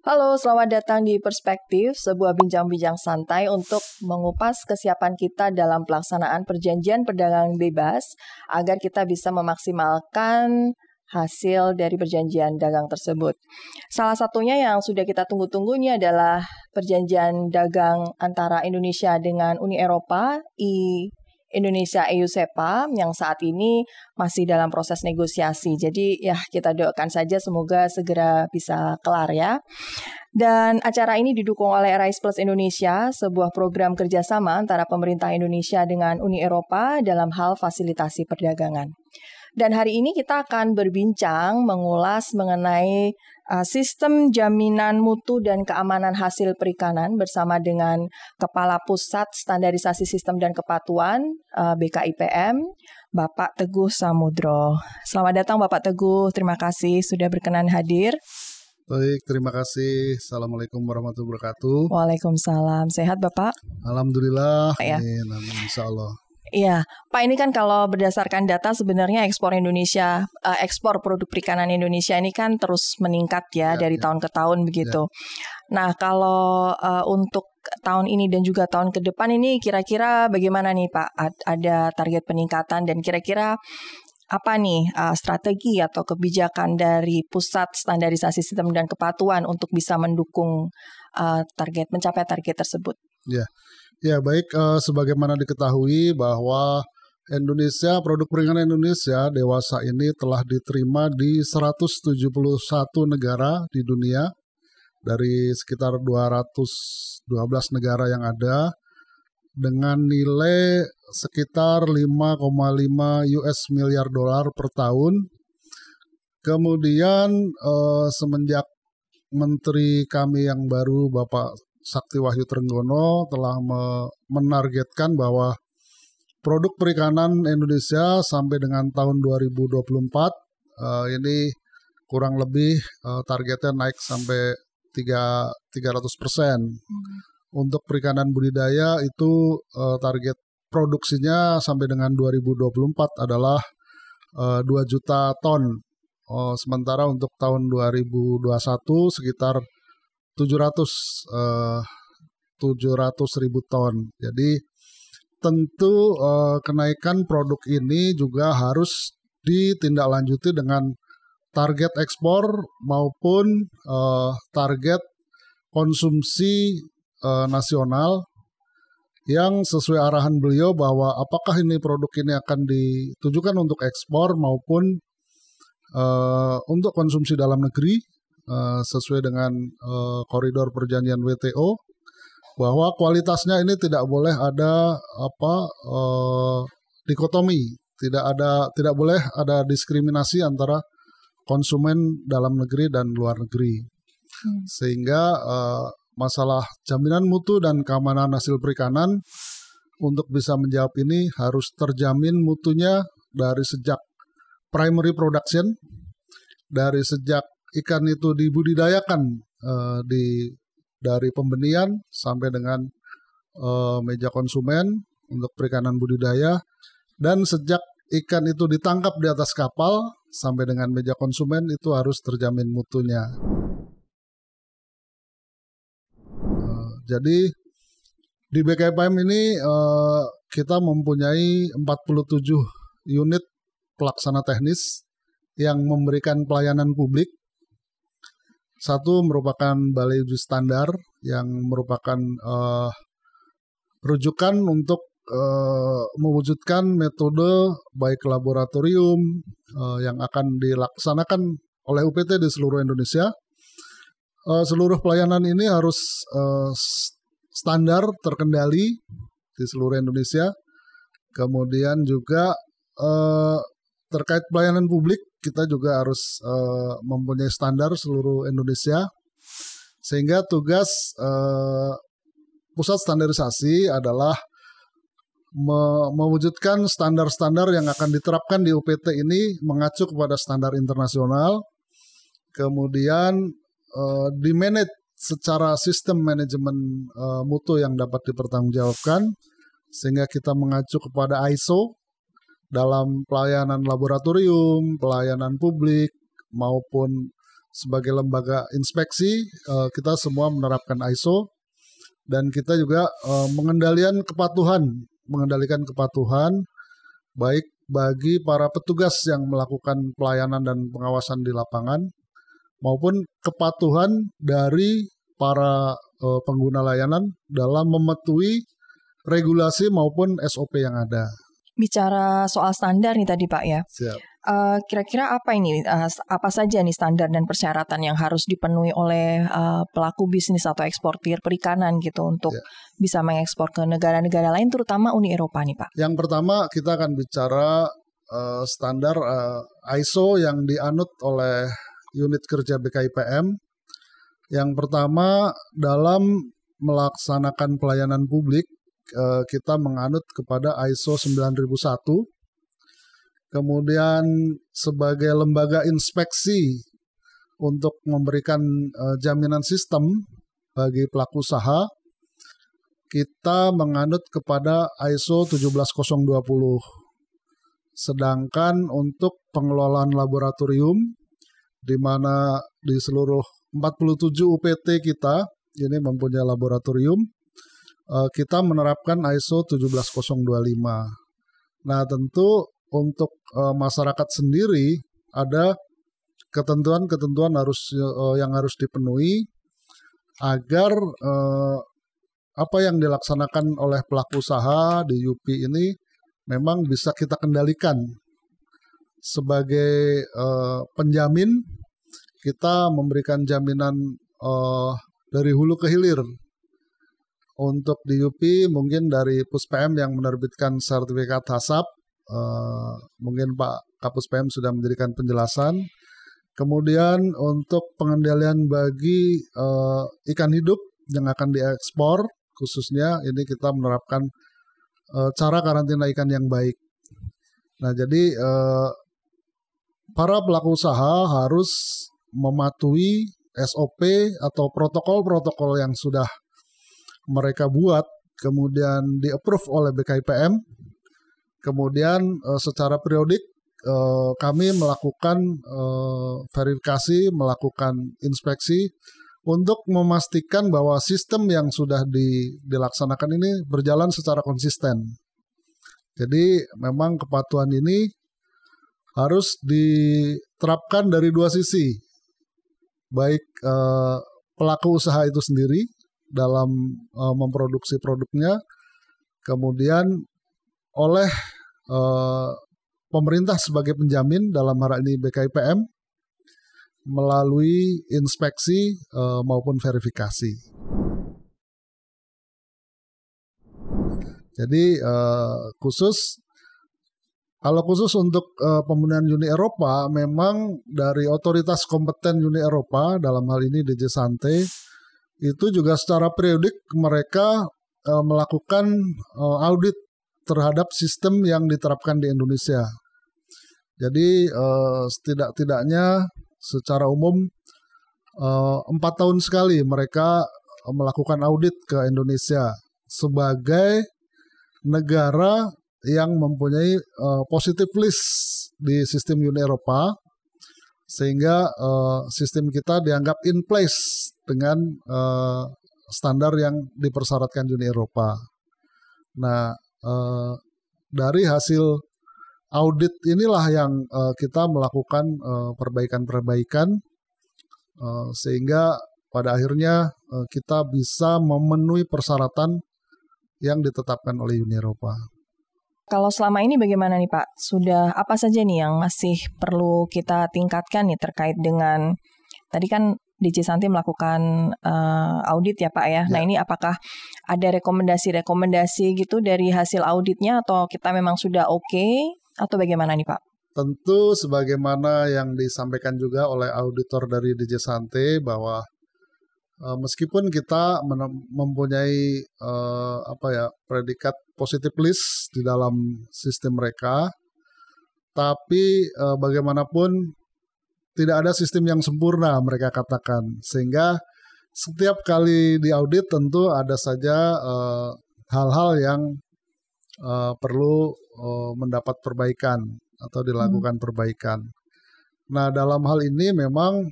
Halo, selamat datang di Perspektif, sebuah bincang-bincang santai untuk mengupas kesiapan kita dalam pelaksanaan perjanjian perdagangan bebas agar kita bisa memaksimalkan hasil dari perjanjian dagang tersebut. Salah satunya yang sudah kita tunggu-tunggu ini adalah perjanjian dagang antara Indonesia dengan Uni Eropa, Indonesia EU SEPA yang saat ini masih dalam proses negosiasi. Jadi ya kita doakan saja semoga segera bisa kelar ya. Dan acara ini didukung oleh Rise Plus Indonesia, sebuah program kerjasama antara pemerintah Indonesia dengan Uni Eropa dalam hal fasilitasi perdagangan. Dan hari ini kita akan berbincang mengulas mengenai sistem jaminan mutu dan keamanan hasil perikanan bersama dengan Kepala Pusat Standarisasi Sistem dan Kepatuan BKIPM, Bapak Teguh Samudro. Selamat datang Bapak Teguh, terima kasih sudah berkenan hadir. Baik, terima kasih. Assalamualaikum warahmatullahi wabarakatuh. Waalaikumsalam. Sehat Bapak? Alhamdulillah. Ya. Amin, insya Allah. Iya, Pak, ini kan kalau berdasarkan data sebenarnya ekspor Indonesia, ekspor produk perikanan Indonesia ini kan terus meningkat ya dari tahun ke tahun begitu. Nah, kalau untuk tahun ini dan juga tahun ke depan ini kira-kira bagaimana nih Pak? Ada target peningkatan dan kira-kira apa nih strategi atau kebijakan dari Pusat Standarisasi Sistem dan Kepatuan untuk bisa mendukung mencapai target tersebut? Ya baik, sebagaimana diketahui bahwa produk perikanan Indonesia dewasa ini telah diterima di 171 negara di dunia dari sekitar 212 negara yang ada dengan nilai sekitar 5,5 US miliar dolar per tahun. Kemudian semenjak Menteri kami yang baru Bapak Sakti Wahyu Trenggono telah menargetkan bahwa produk perikanan Indonesia sampai dengan tahun 2024 ini kurang lebih targetnya naik sampai 300%. Untuk perikanan budidaya itu target produksinya sampai dengan 2024 adalah 2 juta ton. Sementara untuk tahun 2021 sekitar 700 ribu ton. Jadi tentu kenaikan produk ini juga harus ditindaklanjuti dengan target ekspor maupun target konsumsi nasional yang sesuai arahan beliau bahwa apakah ini produk ini akan ditujukan untuk ekspor maupun untuk konsumsi dalam negeri. Sesuai dengan koridor perjanjian WTO bahwa kualitasnya ini tidak boleh ada dikotomi, tidak boleh ada diskriminasi antara konsumen dalam negeri dan luar negeri. Sehingga masalah jaminan mutu dan keamanan hasil perikanan untuk bisa menjawab ini harus terjamin mutunya dari sejak primary production, dari sejak ikan itu dibudidayakan dari pembenihan sampai dengan meja konsumen untuk perikanan budidaya, dan sejak ikan itu ditangkap di atas kapal sampai dengan meja konsumen itu harus terjamin mutunya. Jadi di BKIPM ini kita mempunyai 47 unit pelaksana teknis yang memberikan pelayanan publik. Satu merupakan Balai Uji Standar yang merupakan rujukan untuk mewujudkan metode baik laboratorium yang akan dilaksanakan oleh UPT di seluruh Indonesia. Seluruh pelayanan ini harus standar terkendali di seluruh Indonesia. Kemudian juga terkait pelayanan publik, kita juga harus mempunyai standar seluruh Indonesia, sehingga tugas pusat standarisasi adalah mewujudkan standar-standar yang akan diterapkan di UPT ini mengacu kepada standar internasional, kemudian di-manage secara sistem manajemen mutu yang dapat dipertanggungjawabkan, sehingga kita mengacu kepada ISO dalam pelayanan laboratorium, pelayanan publik, maupun sebagai lembaga inspeksi, kita semua menerapkan ISO dan kita juga mengendalikan kepatuhan baik bagi para petugas yang melakukan pelayanan dan pengawasan di lapangan maupun kepatuhan dari para pengguna layanan dalam mematuhi regulasi maupun SOP yang ada. Bicara soal standar nih tadi Pak ya. Siap. Kira-kira apa ini? Apa saja nih standar dan persyaratan yang harus dipenuhi oleh pelaku bisnis atau eksportir perikanan gitu untuk bisa mengekspor ke negara-negara lain, terutama Uni Eropa nih Pak? Yang pertama kita akan bicara standar ISO yang dianut oleh unit kerja BKIPM. Yang pertama, dalam melaksanakan pelayanan publik, kita menganut kepada ISO 9001. Kemudian sebagai lembaga inspeksi untuk memberikan jaminan sistem bagi pelaku usaha, kita menganut kepada ISO 17020. Sedangkan untuk pengelolaan laboratorium, di mana di seluruh 47 UPT kita ini mempunyai laboratorium, kita menerapkan ISO 17025. Nah, tentu untuk masyarakat sendiri ada ketentuan-ketentuan yang harus dipenuhi agar apa yang dilaksanakan oleh pelaku usaha di UP ini memang bisa kita kendalikan. Sebagai penjamin, kita memberikan jaminan dari hulu ke hilir. Untuk di UP mungkin dari Puspm yang menerbitkan sertifikat HACCP, mungkin Pak Kapuspm sudah memberikan penjelasan. Kemudian untuk pengendalian bagi ikan hidup yang akan diekspor, khususnya ini kita menerapkan cara karantina ikan yang baik. Nah, jadi para pelaku usaha harus mematuhi SOP atau protokol-protokol yang sudah mereka buat, kemudian di-approve oleh BKIPM. Kemudian secara periodik kami melakukan verifikasi, melakukan inspeksi untuk memastikan bahwa sistem yang sudah dilaksanakan ini berjalan secara konsisten. Jadi memang kepatuhan ini harus diterapkan dari dua sisi, baik pelaku usaha itu sendiri dalam memproduksi produknya, kemudian oleh pemerintah sebagai penjamin dalam hal ini BKIPM melalui inspeksi maupun verifikasi. Jadi kalau khusus untuk pemenuhan Uni Eropa, memang dari otoritas kompeten Uni Eropa dalam hal ini DG Sante itu juga secara periodik mereka melakukan audit terhadap sistem yang diterapkan di Indonesia. Jadi setidak-tidaknya secara umum 4 tahun sekali mereka melakukan audit ke Indonesia sebagai negara yang mempunyai positive list di sistem Uni Eropa, sehingga sistem kita dianggap in place dengan standar yang dipersyaratkan Uni Eropa. Nah, dari hasil audit inilah yang kita melakukan perbaikan-perbaikan sehingga pada akhirnya kita bisa memenuhi persyaratan yang ditetapkan oleh Uni Eropa. Kalau selama ini bagaimana nih Pak? Sudah apa saja nih yang masih perlu kita tingkatkan nih terkait dengan, tadi kan DG Santi melakukan audit ya Pak ya. Nah ini apakah ada rekomendasi-rekomendasi gitu dari hasil auditnya atau kita memang sudah oke atau bagaimana nih Pak? Tentu sebagaimana yang disampaikan juga oleh auditor dari DG Sante bahwa meskipun kita mempunyai predikat positive list di dalam sistem mereka, tapi bagaimanapun tidak ada sistem yang sempurna mereka katakan, sehingga setiap kali diaudit tentu ada saja hal-hal yang perlu mendapat perbaikan atau dilakukan perbaikan. Nah, dalam hal ini memang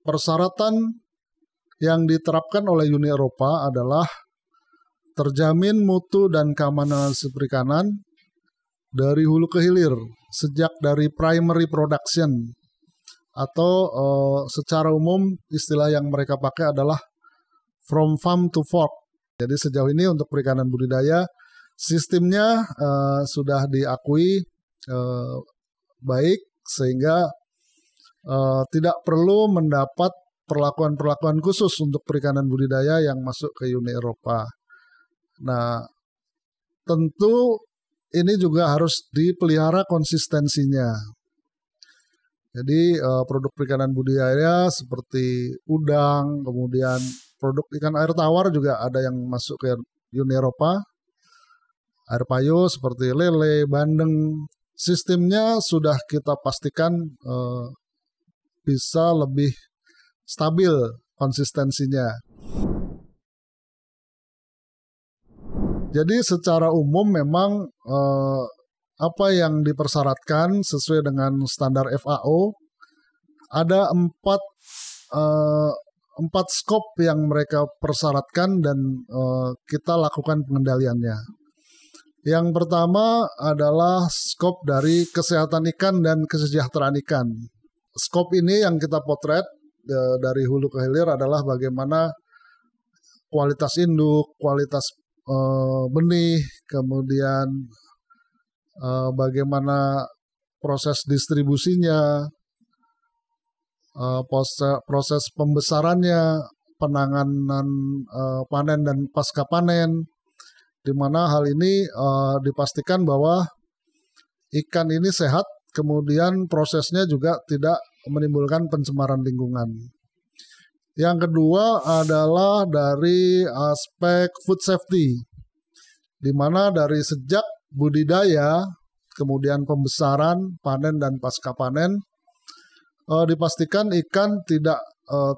persyaratan yang diterapkan oleh Uni Eropa adalah terjamin mutu dan keamanan hasil perikanan dari hulu ke hilir, sejak dari primary production atau secara umum istilah yang mereka pakai adalah from farm to fork. Jadi sejauh ini untuk perikanan budidaya sistemnya sudah diakui baik, sehingga tidak perlu mendapat perlakuan-perlakuan khusus untuk perikanan budidaya yang masuk ke Uni Eropa. Nah, tentu ini juga harus dipelihara konsistensinya. Jadi produk perikanan budidaya seperti udang, kemudian produk ikan air tawar juga ada yang masuk ke Uni Eropa. Air payo seperti lele, bandeng, sistemnya sudah kita pastikan bisa lebih stabil konsistensinya. Jadi secara umum memang apa yang dipersyaratkan sesuai dengan standar FAO ada empat skop yang mereka persyaratkan dan kita lakukan pengendaliannya. Yang pertama adalah skop dari kesehatan ikan dan kesejahteraan ikan. Skop ini yang kita potret dari hulu ke hilir adalah bagaimana kualitas induk, kualitas benih, kemudian bagaimana proses distribusinya, proses pembesarannya, penanganan panen dan pasca panen, di mana hal ini dipastikan bahwa ikan ini sehat, kemudian prosesnya juga tidak menimbulkan pencemaran lingkungan. Yang kedua adalah dari aspek food safety, di mana dari sejak budidaya, kemudian pembesaran, panen dan pasca panen, dipastikan ikan tidak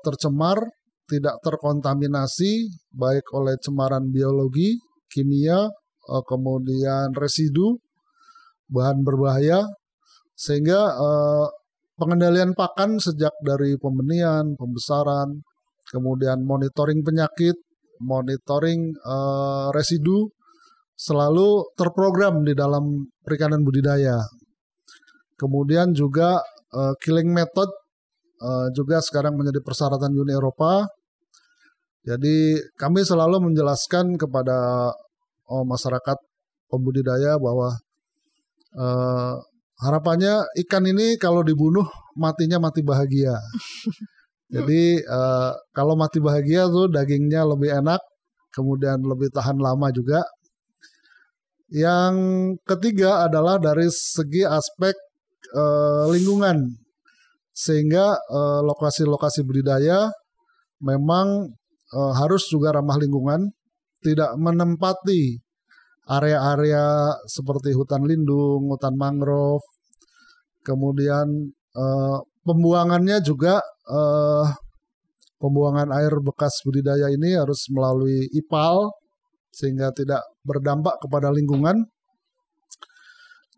tercemar, tidak terkontaminasi, baik oleh cemaran biologi, kimia, kemudian residu, bahan berbahaya, sehingga pengendalian pakan sejak dari pembenihan, pembesaran, kemudian monitoring penyakit, monitoring residu, selalu terprogram di dalam perikanan budidaya. Kemudian juga killing method juga sekarang menjadi persyaratan Uni Eropa. Jadi kami selalu menjelaskan kepada masyarakat pembudidaya bahwa harapannya ikan ini kalau dibunuh matinya mati bahagia. Jadi kalau mati bahagia tuh dagingnya lebih enak, kemudian lebih tahan lama juga. Yang ketiga adalah dari segi aspek lingkungan, sehingga lokasi-lokasi budidaya memang harus juga ramah lingkungan, tidak menempati area-area seperti hutan lindung, hutan mangrove, kemudian pembuangannya juga pembuangan air bekas budidaya ini harus melalui IPAL sehingga tidak berdampak kepada lingkungan.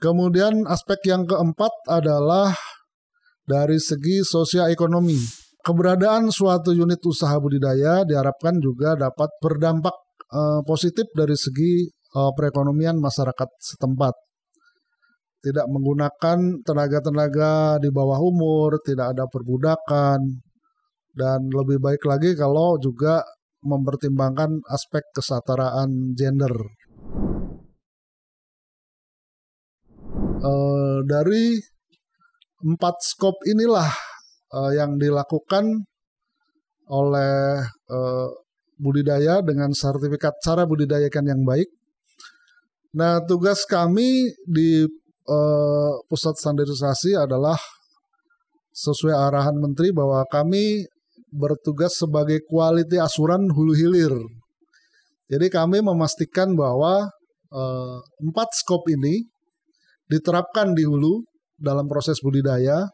Kemudian aspek yang keempat adalah dari segi sosioekonomi. Keberadaan suatu unit usaha budidaya diharapkan juga dapat berdampak positif dari segi perekonomian masyarakat setempat. Tidak menggunakan tenaga-tenaga di bawah umur, tidak ada perbudakan, dan lebih baik lagi kalau juga mempertimbangkan aspek kesetaraan gender. Dari 4 skop inilah yang dilakukan oleh budidaya dengan sertifikat cara budidaya ikan yang baik. Nah, tugas kami di pusat standarisasi adalah sesuai arahan Menteri bahwa kami bertugas sebagai quality asuran hulu hilir. Jadi kami memastikan bahwa 4 skop ini diterapkan di hulu dalam proses budidaya.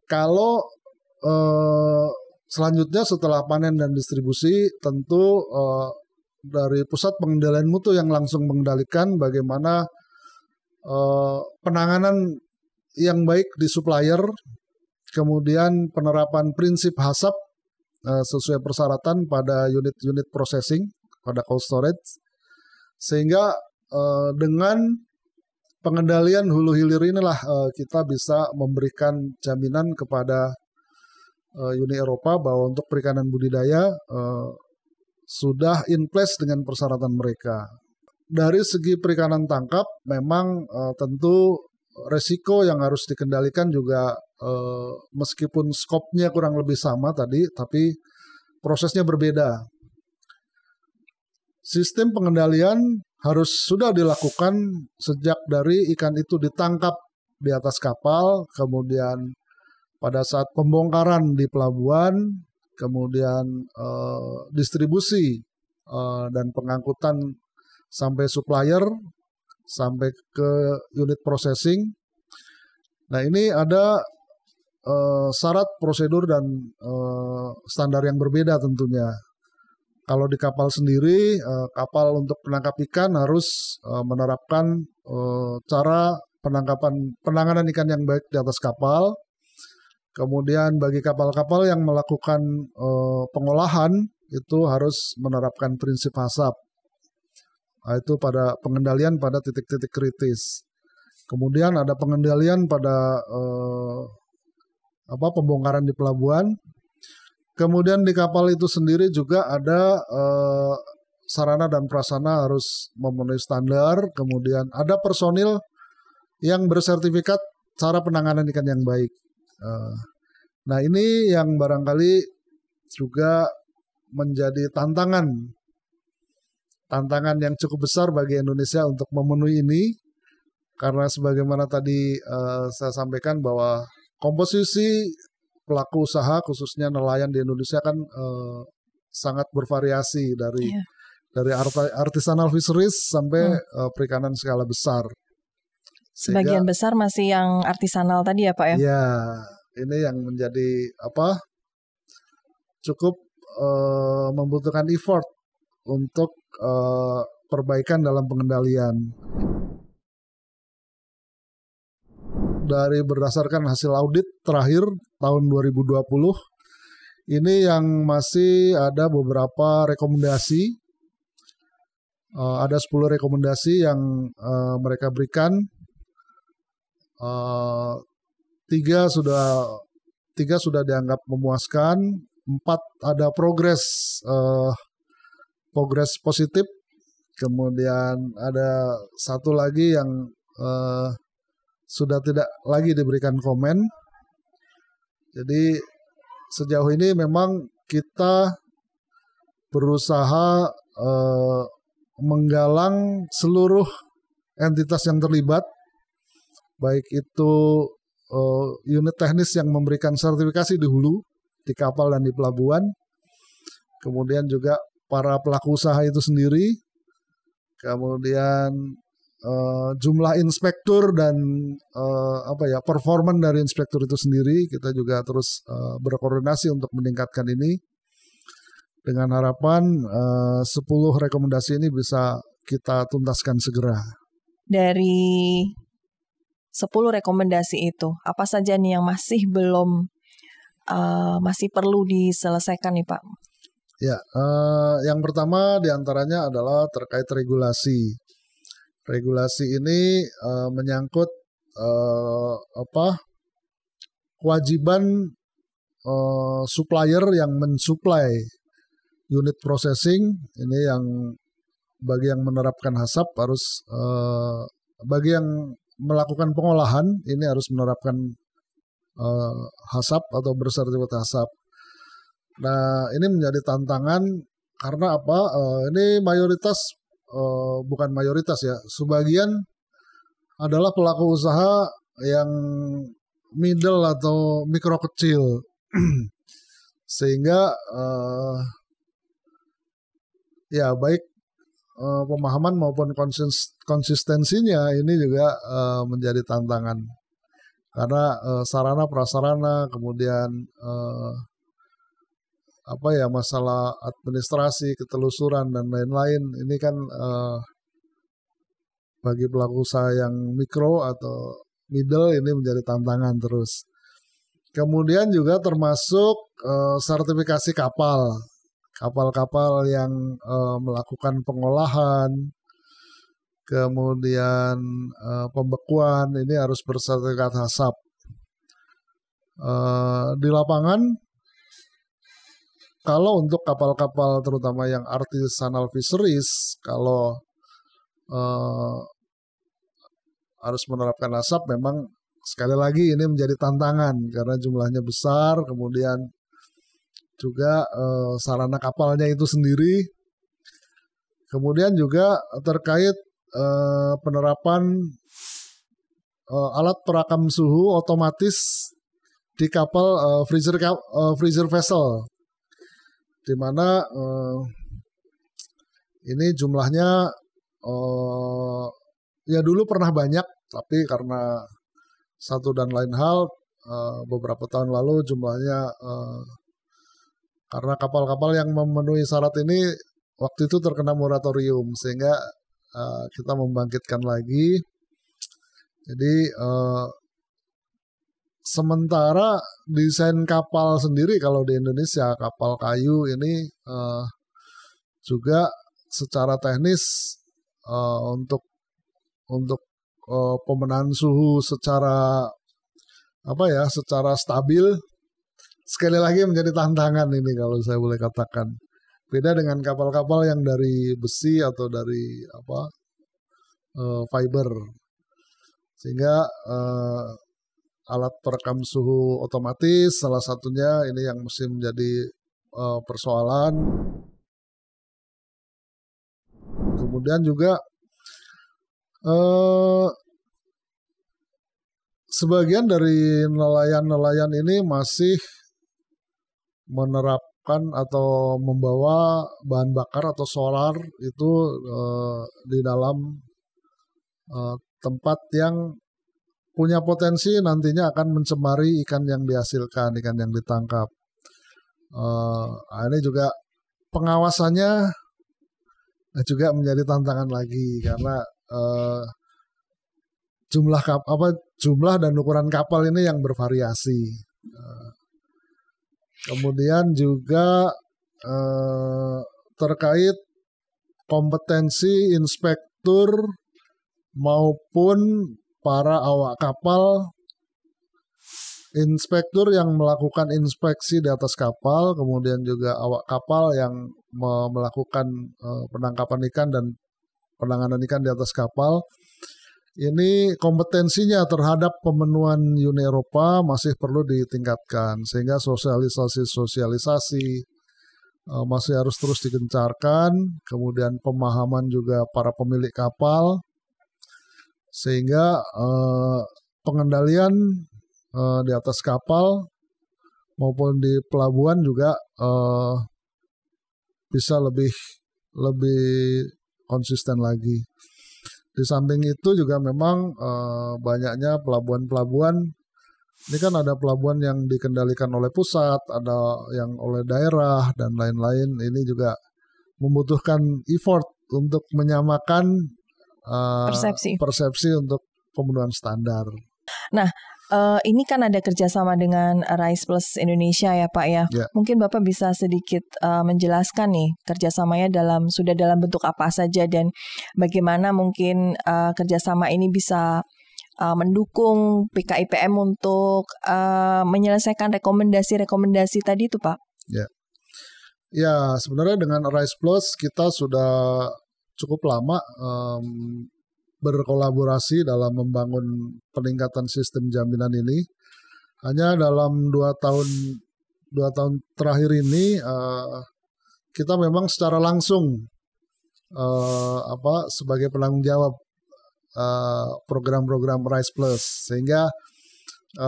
Kalau selanjutnya setelah panen dan distribusi, tentu dari pusat pengendalian mutu yang langsung mengendalikan bagaimana penanganan yang baik di supplier, kemudian penerapan prinsip HACCP sesuai persyaratan pada unit-unit processing, pada cold storage, sehingga dengan pengendalian hulu hilir inilah kita bisa memberikan jaminan kepada Uni Eropa bahwa untuk perikanan budidaya sudah in place dengan persyaratan mereka. Dari segi perikanan tangkap memang tentu resiko yang harus dikendalikan juga meskipun skopnya kurang lebih sama tadi, tapi prosesnya berbeda. Sistem pengendalian harus sudah dilakukan sejak dari ikan itu ditangkap di atas kapal, kemudian pada saat pembongkaran di pelabuhan, kemudian distribusi dan pengangkutan sampai supplier, sampai ke unit processing. Nah, ini ada syarat, prosedur, dan standar yang berbeda tentunya. Kalau di kapal sendiri, kapal untuk penangkap ikan harus menerapkan cara penanganan ikan yang baik di atas kapal. Kemudian bagi kapal-kapal yang melakukan pengolahan itu harus menerapkan prinsip HACCP. Itu pada pengendalian pada titik-titik kritis. Kemudian ada pengendalian pada pembongkaran di pelabuhan. Kemudian di kapal itu sendiri juga ada sarana dan prasarana harus memenuhi standar. Kemudian ada personil yang bersertifikat cara penanganan ikan yang baik. Nah, ini yang barangkali juga menjadi tantangan yang cukup besar bagi Indonesia untuk memenuhi ini, karena sebagaimana tadi saya sampaikan bahwa komposisi pelaku usaha khususnya nelayan di Indonesia kan sangat bervariasi dari artisanal fisheries sampai perikanan skala besar. Sebagian besar masih yang artisanal tadi ya Pak ya? Iya, ini yang menjadi cukup membutuhkan effort untuk perbaikan dalam pengendalian. Dari berdasarkan hasil audit terakhir tahun 2020, ini yang masih ada beberapa rekomendasi. Ada 10 rekomendasi yang mereka berikan. 3 sudah dianggap memuaskan, 4 ada progres positif, kemudian ada 1 lagi yang sudah tidak lagi diberikan komen. Jadi sejauh ini memang kita berusaha menggalang seluruh entitas yang terlibat, baik itu unit teknis yang memberikan sertifikasi di hulu, di kapal dan di pelabuhan, kemudian juga para pelaku usaha itu sendiri, kemudian jumlah inspektur dan performan dari inspektur itu sendiri. Kita juga terus berkoordinasi untuk meningkatkan ini dengan harapan 10 rekomendasi ini bisa kita tuntaskan segera. Dari 10 rekomendasi itu, apa saja nih yang masih masih perlu diselesaikan nih Pak? Ya, yang pertama diantaranya adalah terkait regulasi. Regulasi ini menyangkut kewajiban supplier yang mensuplai unit processing ini, yang bagi yang menerapkan HACCP harus bagi yang melakukan pengolahan ini harus menerapkan HACCP atau bersertifikat HACCP. Nah, ini menjadi tantangan karena ini bukan mayoritas ya, sebagian adalah pelaku usaha yang middle atau mikro kecil, sehingga baik pemahaman maupun konsistensinya ini juga menjadi tantangan karena sarana prasarana, kemudian masalah administrasi, ketelusuran dan lain-lain ini kan bagi pelaku usaha yang mikro atau middle ini menjadi tantangan terus. Kemudian juga termasuk sertifikasi kapal-kapal yang melakukan pengolahan, kemudian pembekuan, ini harus bersertifikat HACCP. Di lapangan, kalau untuk kapal-kapal terutama yang artisanal fisheries, kalau harus menerapkan HACCP, memang sekali lagi ini menjadi tantangan karena jumlahnya besar, kemudian juga sarana kapalnya itu sendiri. Kemudian juga terkait penerapan alat perakam suhu otomatis di kapal freezer vessel, di mana ini jumlahnya ya dulu pernah banyak, tapi karena satu dan lain hal beberapa tahun lalu jumlahnya karena kapal-kapal yang memenuhi syarat ini waktu itu terkena moratorium, sehingga kita membangkitkan lagi. Jadi sementara desain kapal sendiri kalau di Indonesia, kapal kayu ini juga secara teknis untuk pemenahan suhu secara secara stabil, sekali lagi menjadi tantangan ini kalau saya boleh katakan. Beda dengan kapal-kapal yang dari besi atau dari fiber, sehingga alat perekam suhu otomatis salah satunya ini yang mesti menjadi persoalan. Kemudian juga sebagian dari nelayan-nelayan ini masih menerapkan atau membawa bahan bakar atau solar itu di dalam tempat yang punya potensi nantinya akan mencemari ikan yang dihasilkan, ikan yang ditangkap. Ini juga pengawasannya juga menjadi tantangan lagi karena jumlah dan ukuran kapal ini yang bervariasi. Kemudian juga terkait kompetensi inspektur maupun para awak kapal, inspektur yang melakukan inspeksi di atas kapal, kemudian juga awak kapal yang melakukan penangkapan ikan dan penanganan ikan di atas kapal. Ini kompetensinya terhadap pemenuhan Uni Eropa masih perlu ditingkatkan, sehingga sosialisasi masih harus terus digencarkan, kemudian pemahaman juga para pemilik kapal, sehingga pengendalian di atas kapal maupun di pelabuhan juga bisa lebih konsisten lagi. Di samping itu juga memang banyaknya pelabuhan-pelabuhan, ini kan ada pelabuhan yang dikendalikan oleh pusat, ada yang oleh daerah dan lain-lain. Ini juga membutuhkan effort untuk menyamakan persepsi untuk pemenuhan standar. Nah, ini kan ada kerjasama dengan Rice Plus Indonesia ya Pak ya. Mungkin Bapak bisa sedikit menjelaskan nih kerjasamanya sudah dalam bentuk apa saja dan bagaimana mungkin kerjasama ini bisa mendukung PKIPM untuk menyelesaikan rekomendasi-rekomendasi tadi itu Pak. Ya, sebenarnya dengan Rice Plus kita sudah cukup lama berkolaborasi dalam membangun peningkatan sistem jaminan ini. Hanya dalam 2 tahun terakhir ini kita memang secara langsung sebagai penanggung jawab program-program Rice Plus, sehingga 2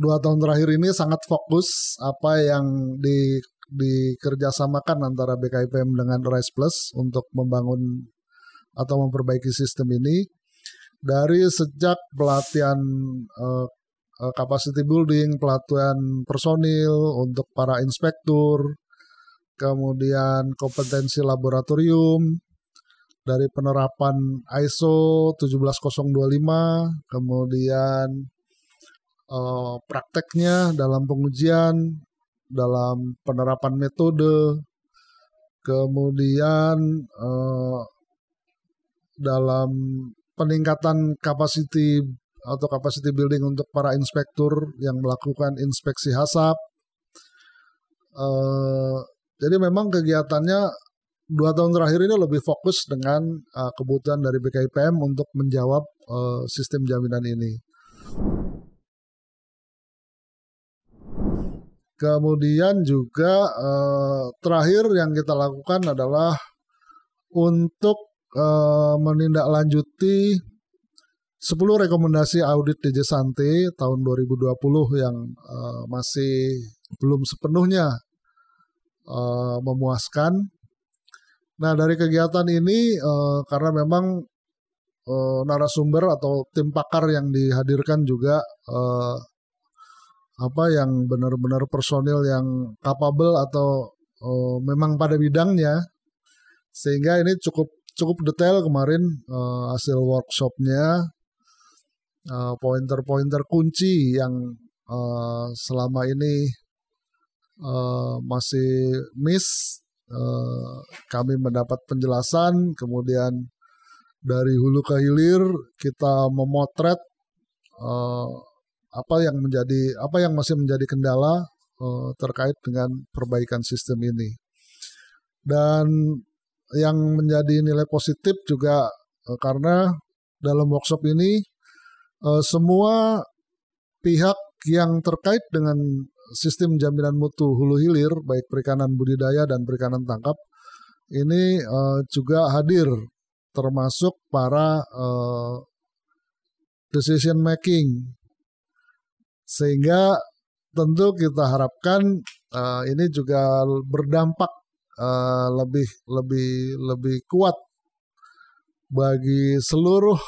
tahun terakhir ini sangat fokus apa yang dikerjasamakan antara BKIPM dengan Rice Plus untuk membangun atau memperbaiki sistem ini, dari sejak pelatihan capacity building, pelatihan personil untuk para inspektur, kemudian kompetensi laboratorium, dari penerapan ISO 17025, kemudian prakteknya dalam pengujian, dalam penerapan metode, kemudian dalam peningkatan capacity atau capacity building untuk para inspektur yang melakukan inspeksi HACCP. Jadi memang kegiatannya 2 tahun terakhir ini lebih fokus dengan kebutuhan dari BKIPM untuk menjawab sistem jaminan ini. Kemudian juga terakhir yang kita lakukan adalah untuk menindaklanjuti 10 rekomendasi audit DJ Sante tahun 2020 yang masih belum sepenuhnya memuaskan. Nah, dari kegiatan ini karena memang narasumber atau tim pakar yang dihadirkan juga yang benar-benar personil yang capable atau memang pada bidangnya, sehingga ini cukup detail kemarin hasil workshopnya, pointer-pointer kunci yang selama ini masih miss, kami mendapat penjelasan, kemudian dari hulu ke hilir kita memotret apa yang masih menjadi kendala terkait dengan perbaikan sistem ini. Dan yang menjadi nilai positif juga karena dalam workshop ini semua pihak yang terkait dengan sistem jaminan mutu hulu hilir, baik perikanan budidaya dan perikanan tangkap, ini juga hadir, termasuk para decision making. Sehingga tentu kita harapkan ini juga berdampak lebih kuat bagi seluruh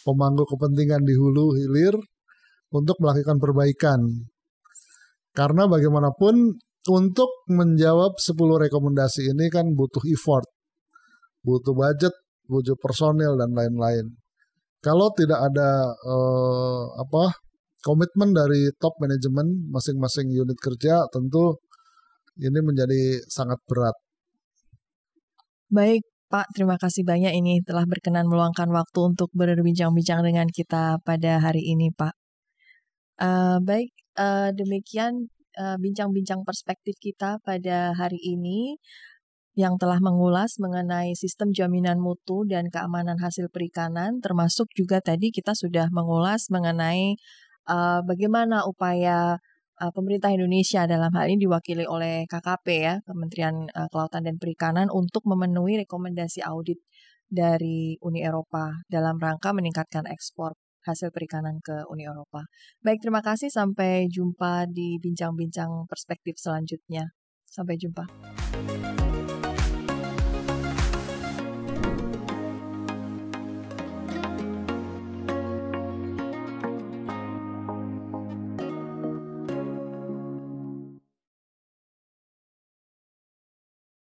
pemangku kepentingan di hulu hilir untuk melakukan perbaikan. Karena bagaimanapun untuk menjawab 10 rekomendasi ini kan butuh effort, butuh budget, butuh personil dan lain-lain. Kalau tidak ada komitmen dari top manajemen masing-masing unit kerja, tentu ini menjadi sangat berat. Baik Pak, terima kasih banyak ini telah berkenan meluangkan waktu untuk berbincang-bincang dengan kita pada hari ini Pak. Demikian bincang-bincang perspektif kita pada hari ini yang telah mengulas mengenai sistem jaminan mutu dan keamanan hasil perikanan, termasuk juga tadi kita sudah mengulas mengenai bagaimana upaya pemerintah Indonesia dalam hal ini diwakili oleh KKP ya, Kementerian Kelautan dan Perikanan, untuk memenuhi rekomendasi audit dari Uni Eropa dalam rangka meningkatkan ekspor hasil perikanan ke Uni Eropa. Baik, terima kasih. Sampai jumpa di bincang-bincang perspektif selanjutnya. Sampai jumpa.